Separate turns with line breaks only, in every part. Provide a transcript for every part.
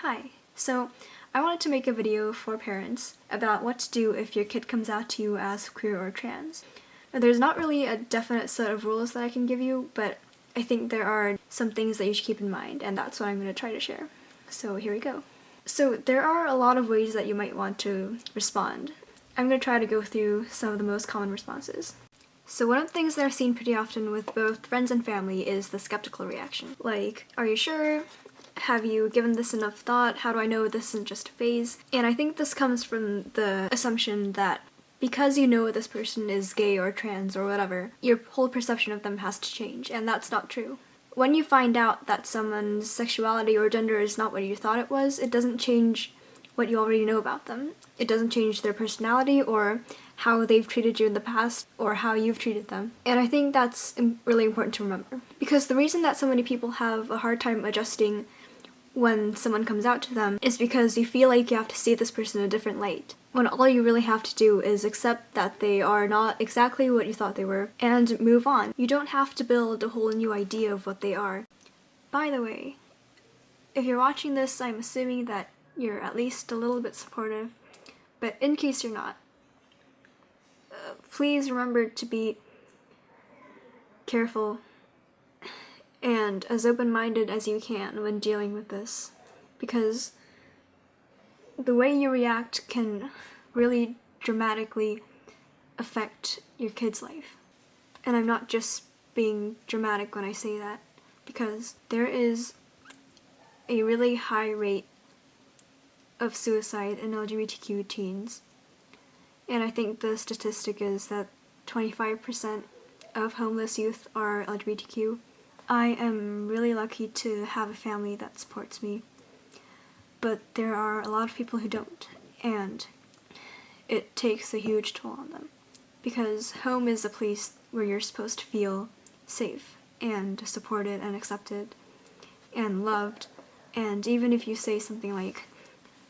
Hi, so I wanted to make a video for parents about what to do if your kid comes out to you as queer or trans. Now, there's not really a definite set of rules that I can give you, but I think there are some things that you should keep in mind, and that's what I'm going to try to share. So here we go. So there are a lot of ways that you might want to respond. I'm going to try to go through some of the most common responses. So one of the things that I've seen pretty often with both friends and family is the skeptical reaction. Like, are you sure? Have you given this enough thought? How do I know this isn't just a phase? And I think this comes from the assumption that because you know this person is gay or trans or whatever, your whole perception of them has to change, and that's not true. When you find out that someone's sexuality or gender is not what you thought it was, it doesn't change what you already know about them. It doesn't change their personality or how they've treated you in the past or how you've treated them. And I think that's really important to remember. Because the reason that so many people have a hard time adjusting when someone comes out to them is because you feel like you have to see this person in a different light, when all you really have to do is accept that they are not exactly what you thought they were and move on. You don't have to build a whole new idea of what they are. By the way, if you're watching this, I'm assuming that you're at least a little bit supportive, but in case you're not, please remember to be careful and as open-minded as you can when dealing with this, because the way you react can really dramatically affect your kid's life. And I'm not just being dramatic when I say that, because there is a really high rate of suicide in LGBTQ teens. And I think the statistic is that 25% of homeless youth are LGBTQ. I am really lucky to have a family that supports me, but there are a lot of people who don't, and it takes a huge toll on them. Because home is a place where you're supposed to feel safe and supported and accepted and loved, and even if you say something like,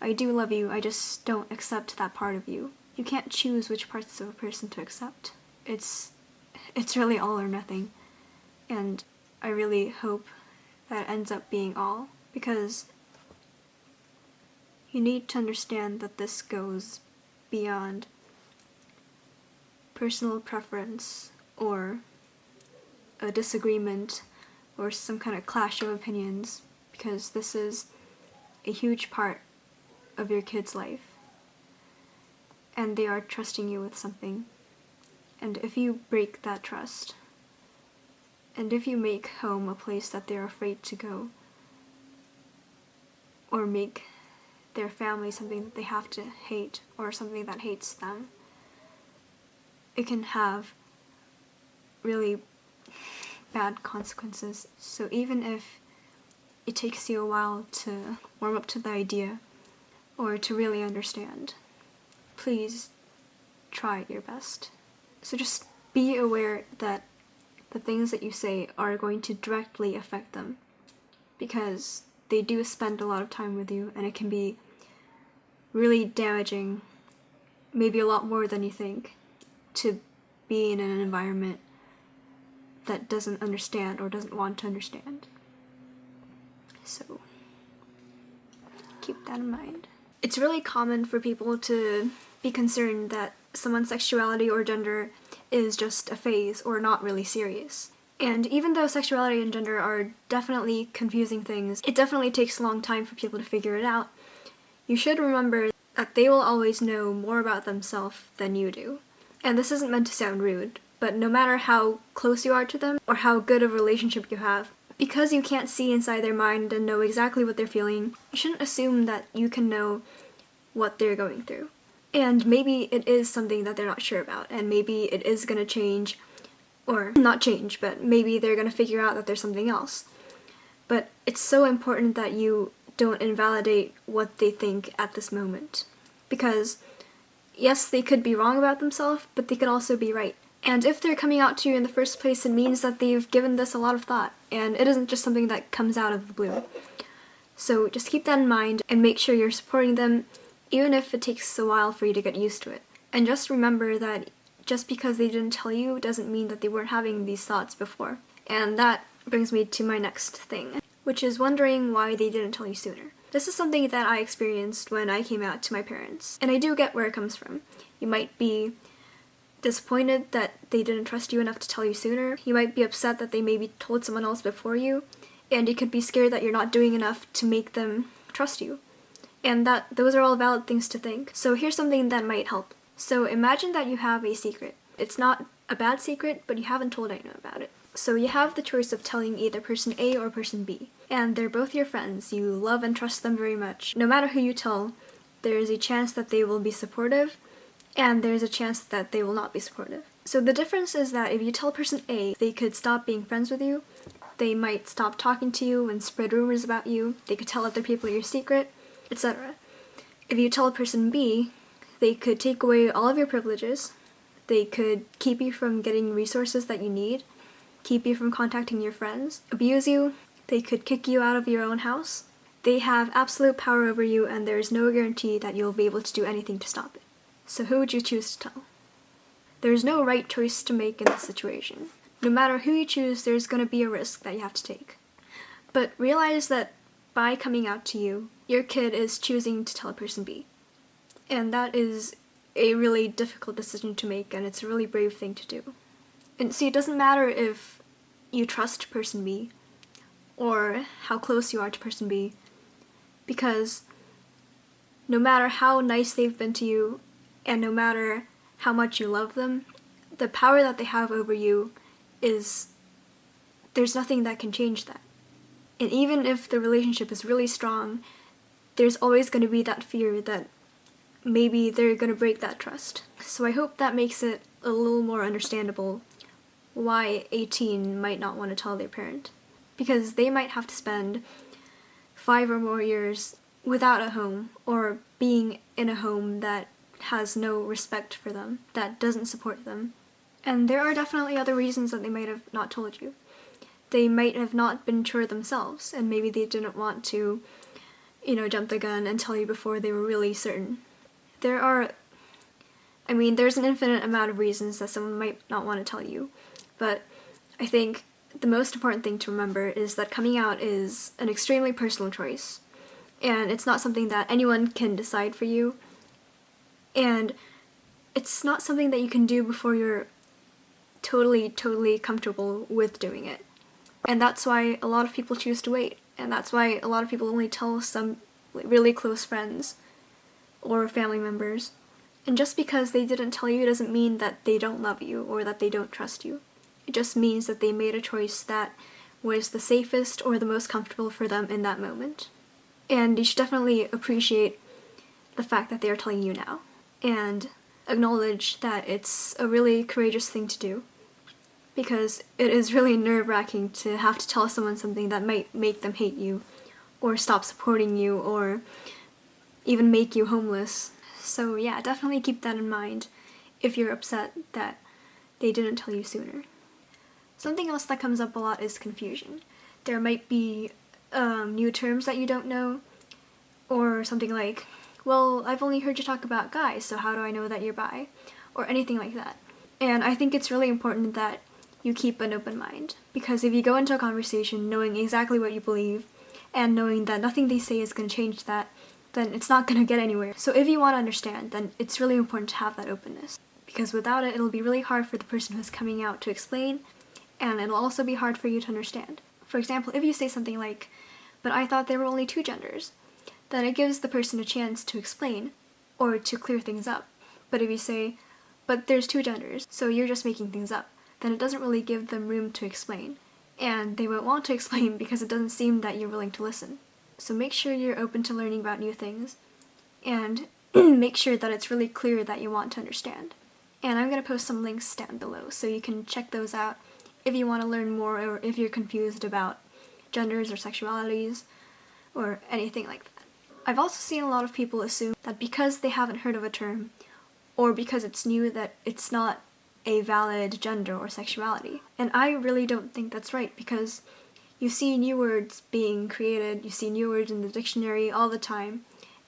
I do love you, I just don't accept that part of you, you can't choose which parts of a person to accept. It's really all or nothing, and I really hope that it ends up being all, because you need to understand that this goes beyond personal preference or a disagreement or some kind of clash of opinions, because this is a huge part of your kid's life, and they are trusting you with something. And if you break that trust, and if you make home a place that they're afraid to go, or make their family something that they have to hate, or something that hates them, it can have really bad consequences. So even if it takes you a while to warm up to the idea, or to really understand, please try your best. So just be aware that the things that you say are going to directly affect them, because they do spend a lot of time with you, and it can be really damaging, maybe a lot more than you think, to be in an environment that doesn't understand or doesn't want to understand. So keep that in mind. It's really common for people to be concerned that someone's sexuality or gender is just a phase or not really serious. And even though sexuality and gender are definitely confusing things, it definitely takes a long time for people to figure it out. You should remember that they will always know more about themselves than you do. And this isn't meant to sound rude, but no matter how close you are to them or how good of a relationship you have, because you can't see inside their mind and know exactly what they're feeling, you shouldn't assume that you can know what they're going through. And maybe it is something that they're not sure about, and maybe it is going to change, or not change, but maybe they're going to figure out that there's something else. But it's so important that you don't invalidate what they think at this moment. Because, yes, they could be wrong about themselves, but they could also be right. And if they're coming out to you in the first place, it means that they've given this a lot of thought, and it isn't just something that comes out of the blue. So just keep that in mind, and make sure you're supporting them, even if it takes a while for you to get used to it. And just remember that just because they didn't tell you doesn't mean that they weren't having these thoughts before. And that brings me to my next thing, which is wondering why they didn't tell you sooner. This is something that I experienced when I came out to my parents, and I do get where it comes from. You might be disappointed that they didn't trust you enough to tell you sooner. You might be upset that they maybe told someone else before you, and you could be scared that you're not doing enough to make them trust you. And those are all valid things to think. So here's something that might help. So imagine that you have a secret. It's not a bad secret, but you haven't told anyone about it. So you have the choice of telling either person A or person B. And they're both your friends. You love and trust them very much. No matter who you tell, there is a chance that they will be supportive, and there's a chance that they will not be supportive. So the difference is that if you tell person A, they could stop being friends with you, they might stop talking to you and spread rumors about you, they could tell other people your secret, etc. If you tell person B, they could take away all of your privileges, they could keep you from getting resources that you need, keep you from contacting your friends, abuse you, they could kick you out of your own house. They have absolute power over you, and there is no guarantee that you'll be able to do anything to stop it. So who would you choose to tell? There's no right choice to make in this situation. No matter who you choose, there's going to be a risk that you have to take. But realize that by coming out to you, your kid is choosing to tell person B. And that is a really difficult decision to make, and it's a really brave thing to do. And see, it doesn't matter if you trust person B or how close you are to person B, because no matter how nice they've been to you and no matter how much you love them, the power that they have over you there's nothing that can change that. And even if the relationship is really strong, there's always going to be that fear that maybe they're going to break that trust. So I hope that makes it a little more understandable why a teen might not want to tell their parent. Because they might have to spend 5 or more years without a home, or being in a home that has no respect for them, that doesn't support them. And there are definitely other reasons that they might have not told you. They might have not been sure themselves, and maybe they didn't want to, jump the gun and tell you before they were really certain. There's an infinite amount of reasons that someone might not want to tell you, but I think the most important thing to remember is that coming out is an extremely personal choice, and it's not something that anyone can decide for you, and it's not something that you can do before you're totally comfortable with doing it. And that's why a lot of people choose to wait, and that's why a lot of people only tell some really close friends or family members. And just because they didn't tell you doesn't mean that they don't love you or that they don't trust you. It just means that they made a choice that was the safest or the most comfortable for them in that moment. And you should definitely appreciate the fact that they are telling you now, and acknowledge that it's a really courageous thing to do, because it is really nerve-wracking to have to tell someone something that might make them hate you, or stop supporting you, or even make you homeless. So yeah, definitely keep that in mind if you're upset that they didn't tell you sooner. Something else that comes up a lot is confusion. There might be new terms that you don't know, or something like, well, I've only heard you talk about guys, so how do I know that you're bi? Or anything like that. And I think it's really important that you keep an open mind, because if you go into a conversation knowing exactly what you believe, and knowing that nothing they say is going to change that, then it's not going to get anywhere. So if you want to understand, then it's really important to have that openness, because without it, it'll be really hard for the person who's coming out to explain, and it'll also be hard for you to understand. For example, if you say something like, but I thought there were only 2 genders, then it gives the person a chance to explain, or to clear things up. But if you say, but there's 2 genders, so you're just making things up, then it doesn't really give them room to explain. And they won't want to explain because it doesn't seem that you're willing to listen. So make sure you're open to learning about new things, and make sure that it's really clear that you want to understand. And I'm going to post some links down below, so you can check those out if you want to learn more, or if you're confused about genders or sexualities, or anything like that. I've also seen a lot of people assume that because they haven't heard of a term, or because it's new, that it's not a valid gender or sexuality. And I really don't think that's right, because you see new words being created, you see new words in the dictionary all the time,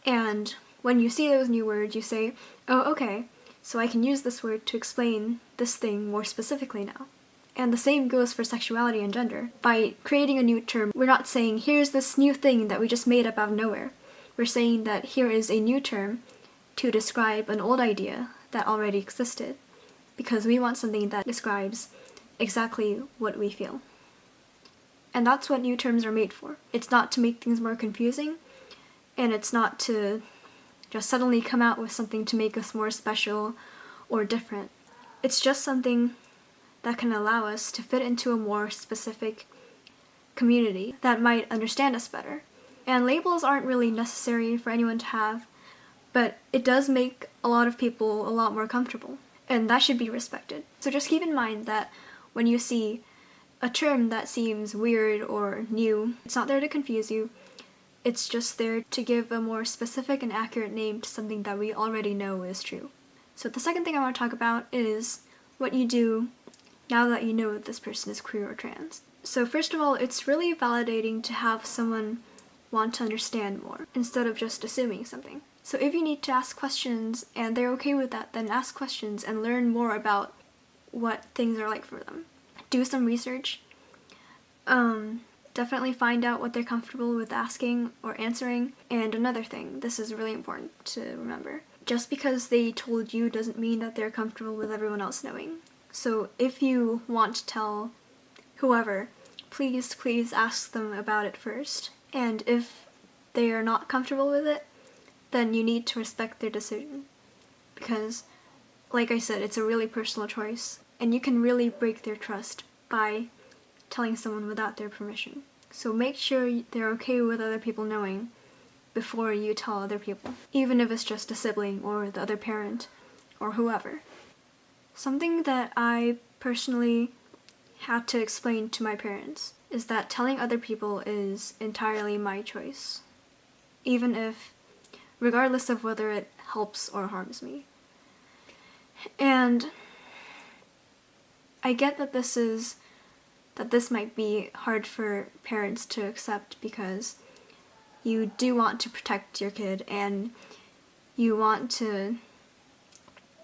and when you see those new words, you say, oh, okay, so I can use this word to explain this thing more specifically now. And the same goes for sexuality and gender. By creating a new term, we're not saying, here's this new thing that we just made up out of nowhere. We're saying that here is a new term to describe an old idea that already existed, because we want something that describes exactly what we feel. And that's what new terms are made for. It's not to make things more confusing, and it's not to just suddenly come out with something to make us more special or different. It's just something that can allow us to fit into a more specific community that might understand us better. And labels aren't really necessary for anyone to have, but it does make a lot of people a lot more comfortable, and that should be respected. So just keep in mind that when you see a term that seems weird or new, it's not there to confuse you, it's just there to give a more specific and accurate name to something that we already know is true. So the second thing I want to talk about is what you do now that you know that this person is queer or trans. So first of all, it's really validating to have someone want to understand more, instead of just assuming something. So if you need to ask questions and they're okay with that, then ask questions and learn more about what things are like for them. Do some research. Definitely find out what they're comfortable with asking or answering. And another thing, this is really important to remember. Just because they told you doesn't mean that they're comfortable with everyone else knowing. So if you want to tell whoever, please ask them about it first. And if they are not comfortable with it, then you need to respect their decision. Because, like I said, it's a really personal choice, and you can really break their trust by telling someone without their permission. So make sure they're okay with other people knowing before you tell other people, even if it's just a sibling or the other parent or whoever. Something that I personally had to explain to my parents is that telling other people is entirely my choice, even if, regardless of whether it helps or harms me. And I get that this might be hard for parents to accept, because you do want to protect your kid and you want to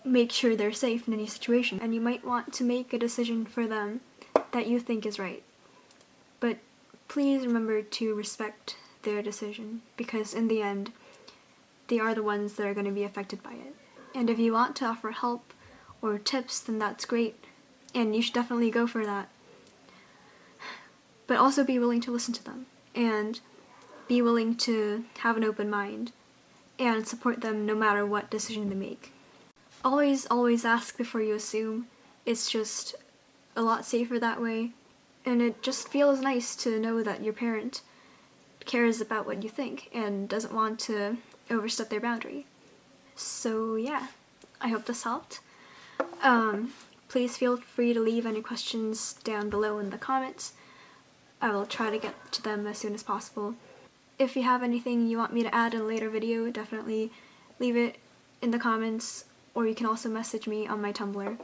make sure they're safe in any situation, and you might want to make a decision for them that you think is right. But please remember to respect their decision, because in the end, they are the ones that are going to be affected by it. And if you want to offer help or tips, then that's great, and you should definitely go for that. But also be willing to listen to them, and be willing to have an open mind, and support them no matter what decision they make. Always ask before you assume. It's just a lot safer that way, and it just feels nice to know that your parent cares about what you think and doesn't want to overstep their boundary. So yeah, I hope this helped. Please feel free to leave any questions down below in the comments. I will try to get to them as soon as possible. If you have anything you want me to add in a later video, definitely leave it in the comments, or you can also message me on my Tumblr,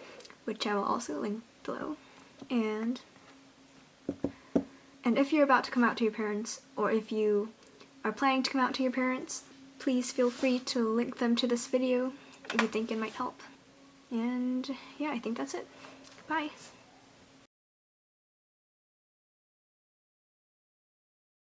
which I will also link below. And if you're about to come out to your parents, or if you are planning to come out to your parents, please feel free to link them to this video if you think it might help. And yeah, I think that's it. Bye!